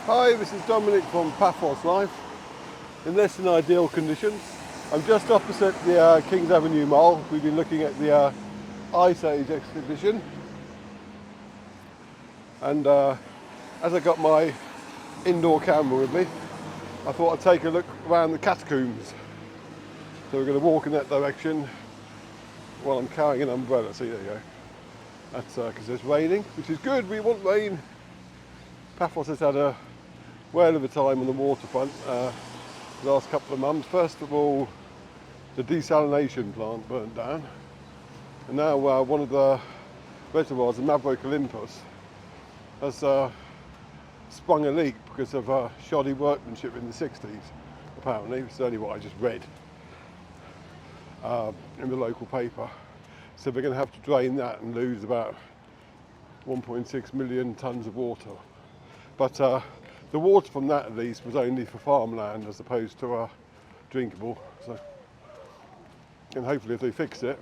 Hi, this is Dominic from Paphos Life. In less than ideal conditions. I'm just opposite the Kings Avenue Mall. We've been looking at the Ice Age exhibition. And as I got my indoor camera with me, I thought I'd take a look around the Catacombs. So we're going to walk in that direction while I'm carrying an umbrella. See, there you go. That's because it's raining, which is good. We want rain. Paphos has had a whale of a time on the waterfront the last couple of months. First of all, the desalination plant burnt down, and now one of the reservoirs, the Maverick Olympus, has sprung a leak because of shoddy workmanship in the 60s, apparently. It's only what I just read in the local paper. So we're going to have to drain that and lose about 1.6 million tonnes of water. But the water from that, at least, was only for farmland as opposed to drinkable. So, and hopefully if they fix it,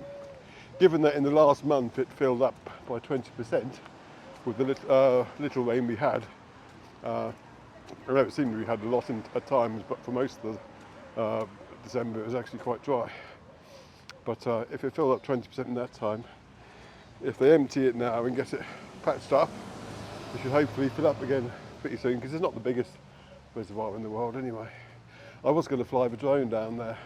given that in the last month it filled up by 20% with the little rain we had, I know it seemed we had a lot at times, but for most of the December it was actually quite dry. But if it filled up 20% in that time, if they empty it now and get it patched up, it should hopefully fill up again pretty soon, because it's not the biggest reservoir in the world anyway. I was going to fly the drone down there,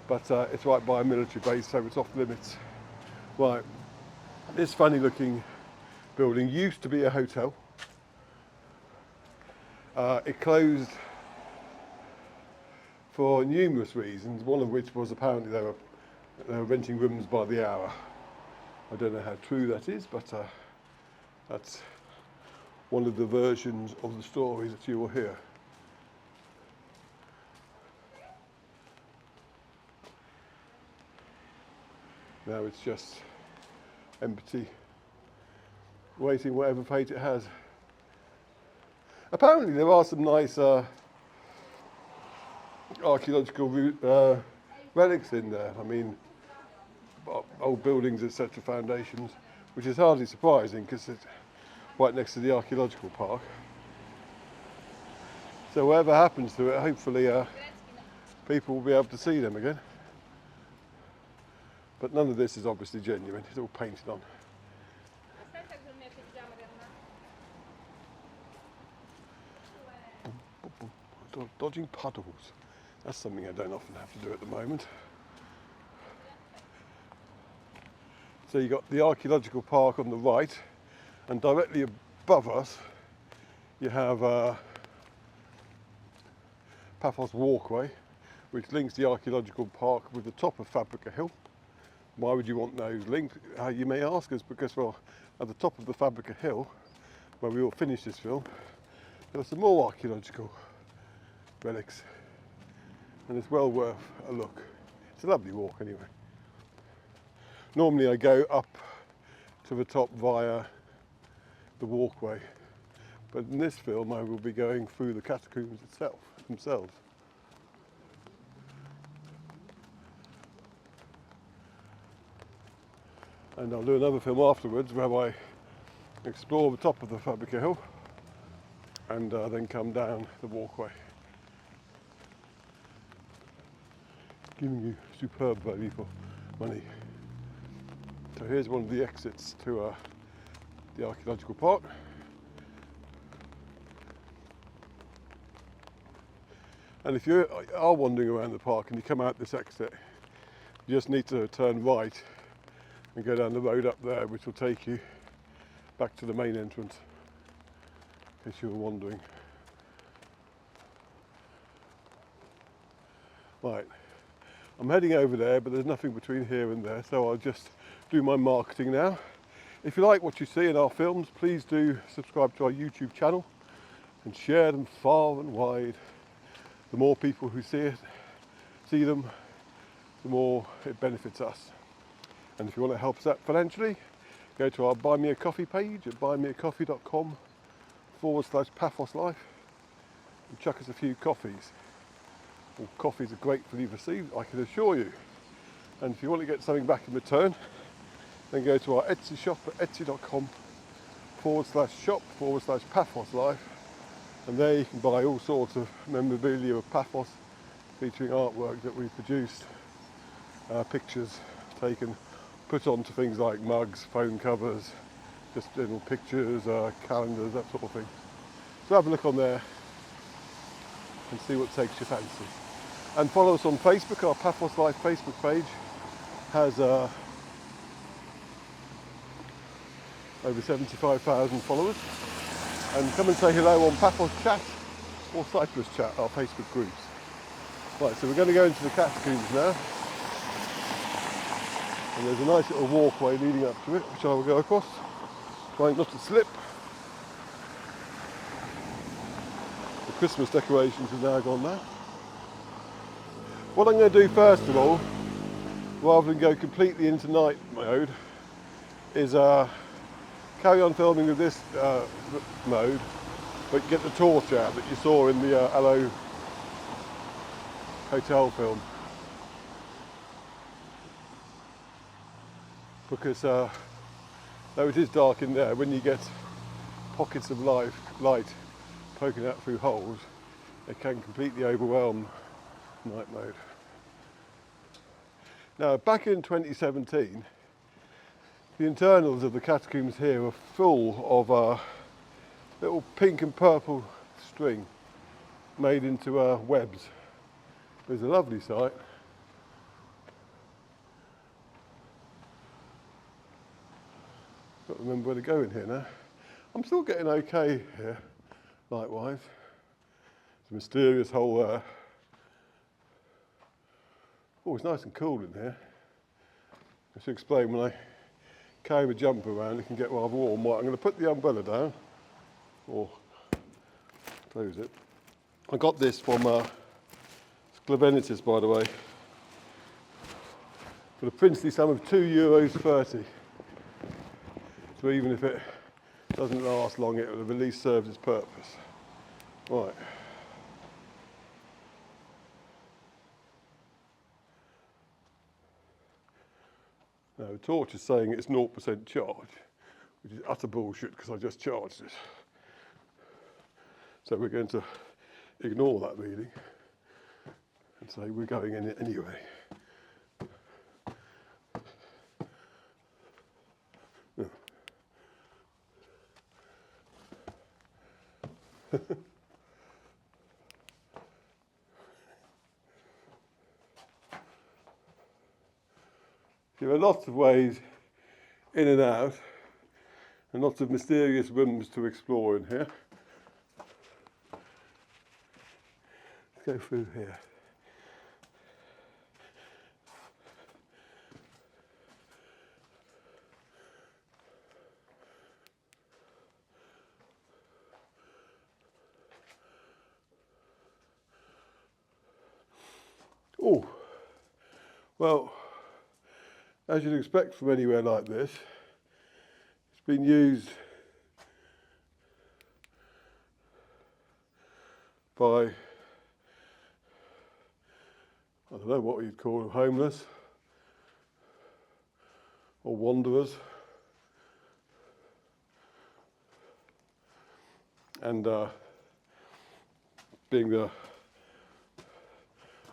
but it's right by a military base, so it's off limits. Right, this funny looking building used to be a hotel. It closed for numerous reasons, one of which was apparently they were renting rooms by the hour. I don't know how true that is, but that's one of the versions of the stories that you will hear. Now it's just empty, waiting whatever fate it has. Apparently there are some nice archaeological relics in there. I mean, old buildings, etc., foundations, which is hardly surprising because it's right next to the archaeological park. So whatever happens to it, hopefully people will be able to see them again. But none of this is obviously genuine, it's all painted on. Dodging puddles. That's something I don't often have to do at the moment. So you've got the archaeological park on the right, and directly above us you have Paphos Walkway, which links the archaeological park with the top of Fabrica Hill. Why would you want those linked, you may ask us? Because, well, at the top of the Fabrica Hill, where we will finish this film, there are some more archaeological relics, and it's well worth a look. It's a lovely walk anyway. Normally I go up to the top via the walkway, but in this film I will be going through the catacombs themselves. And I'll do another film afterwards where I explore the top of the Fabrica Hill and then come down the walkway, giving you superb value for money. So here's one of the exits to the archaeological park. And if you are wandering around the park and you come out this exit, you just need to turn right and go down the road up there, which will take you back to the main entrance, in case you were wondering. Right, I'm heading over there, but there's nothing between here and there, so I'll just do my marketing now. If you like what you see in our films, please do subscribe to our YouTube channel and share them far and wide. The more people who see them, the more it benefits us. And if you want to help us out financially, go to our Buy Me a Coffee page at buymeacoffee.com/Paphos Life and chuck us a few coffees. Well, coffees are gratefully received, I can assure you. And if you want to get something back in return, then go to our Etsy shop at etsy.com/shop/Paphos Life And there you can buy all sorts of memorabilia of Paphos, featuring artwork that we've produced, pictures taken, put onto things like mugs, phone covers, just general pictures, calendars, that sort of thing. So have a look on there and see what takes your fancy. And follow us on Facebook. Our Paphos Life Facebook page has over 75,000 followers. And come and say hello on Paphos Chat or Cyprus Chat, our Facebook groups. Right, so we're going to go into the Catacombs now. And there's a nice little walkway leading up to it, which I will go across, trying not to slip. The Christmas decorations have now gone now. What I'm going to do first of all, rather than go completely into night mode, is carry on filming with this mode, but get the torch out that you saw in the Hello Hotel film. Because though it is dark in there, when you get pockets of light poking out through holes, it can completely overwhelm night mode. Now, back in 2017, the internals of the catacombs here were full of little pink and purple string made into webs. It was a lovely sight. Got to remember where to go in here now. I'm still getting okay here, light-wise. It's a mysterious hole there. Oh, it's nice and cool in here. I should explain, when I carry my jumper around, it can get rather warm. Right, I'm going to put the umbrella down, or close it. I got this from Sklavenitis, by the way, for the princely sum of €2.30. So even if it doesn't last long, it will have at least served its purpose. Right. Now the torch is saying it's 0% charge, which is utter bullshit because I just charged it. So we're going to ignore that reading and say we're going in it anyway. There are lots of ways in and out, and lots of mysterious rooms to explore in here. Let's go through here. Oh, well, as you'd expect from anywhere like this, it's been used by, I don't know what you'd call them, homeless or wanderers. And being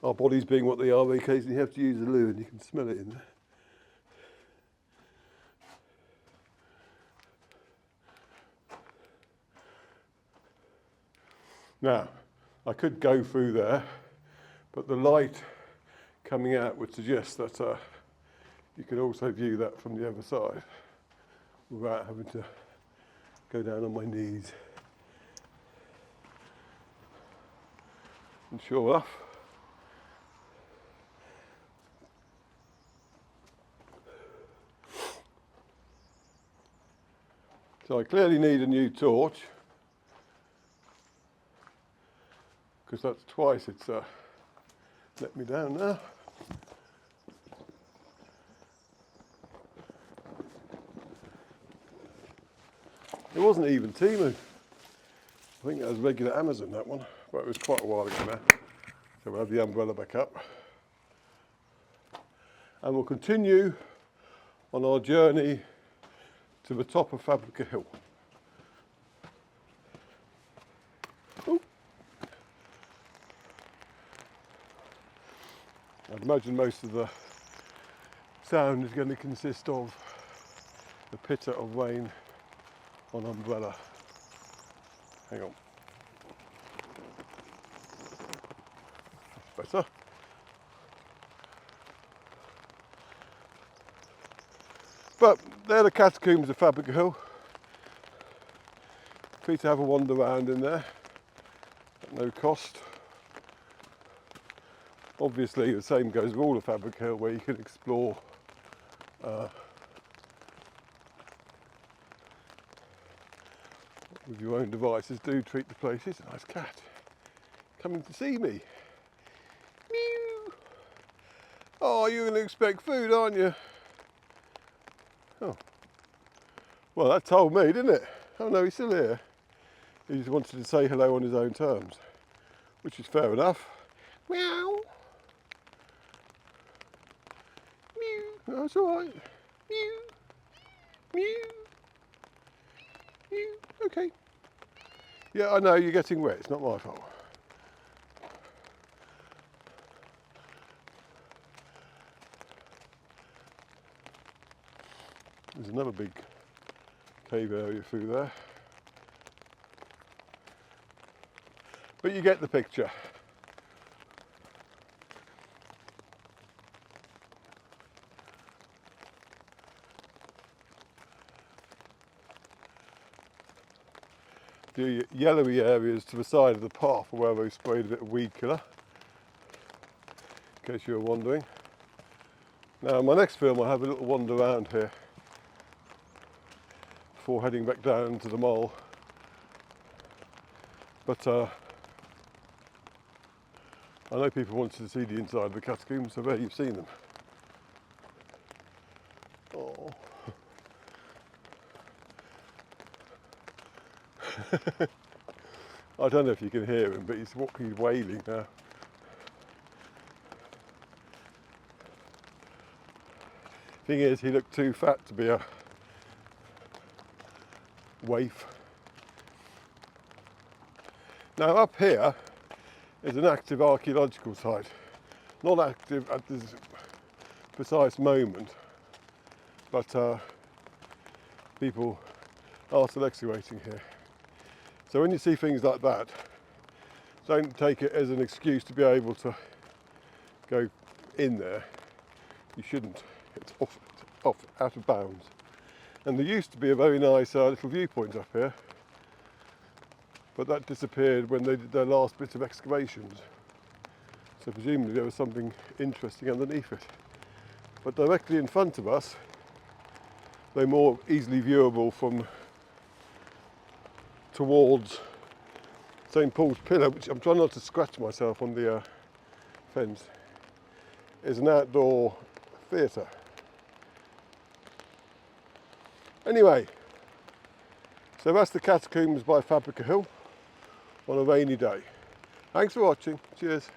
our bodies being what they are, we occasionally have to use a loo, and you can smell it in there. Now, I could go through there, but the light coming out would suggest that you could also view that from the other side without having to go down on my knees. And sure enough, so I clearly need a new torch, because that's twice it's let me down now. It wasn't even Temu. I think that was regular Amazon, that one, but it was quite a while ago now. So we'll have the umbrella back up. And we'll continue on our journey to the top of Fabrica Hill. I'd imagine most of the sound is going to consist of the pitter of rain on umbrella. Hang on. That's better. But they're the Catacombs of Fabrica Hill. Free to have a wander around in there at no cost. Obviously the same goes with all of Fabrica Hill, where you can explore with your own devices. Do treat the place. It's a nice cat coming to see me. Mew. Oh, you're going to expect food, aren't you? Oh, well, that told me, didn't it? Oh no, he's still here. He just wanted to say hello on his own terms, which is fair enough. Meow. Mew. No, it's all right. Mew. Mew. Mew. Okay. Yeah, I know you're getting wet. It's not my fault. There's another big cave area through there. But you get the picture. The yellowy areas to the side of the path are where they sprayed a bit of weed killer, in case you were wondering. Now, in my next film, I'll have a little wander around here before heading back down to the mole. But I know people wanted to see the inside of the catacombs, so there you've seen them. Oh. I don't know if you can hear him, but he's wailing now. Thing is, he looked too fat to be a waif. Now up here is an active archaeological site. Not active at this precise moment, but people are still excavating here. So when you see things like that, don't take it as an excuse to be able to go in there. You shouldn't. It's off, out of bounds. And there used to be a very nice little viewpoint up here, but that disappeared when they did their last bit of excavations. So presumably there was something interesting underneath it. But directly in front of us, they're more easily viewable from towards St. Paul's Pillar, which I'm trying not to scratch myself on the fence, is an outdoor theatre. Anyway, so that's the Catacombs by Fabrica Hill on a rainy day. Thanks for watching. Cheers.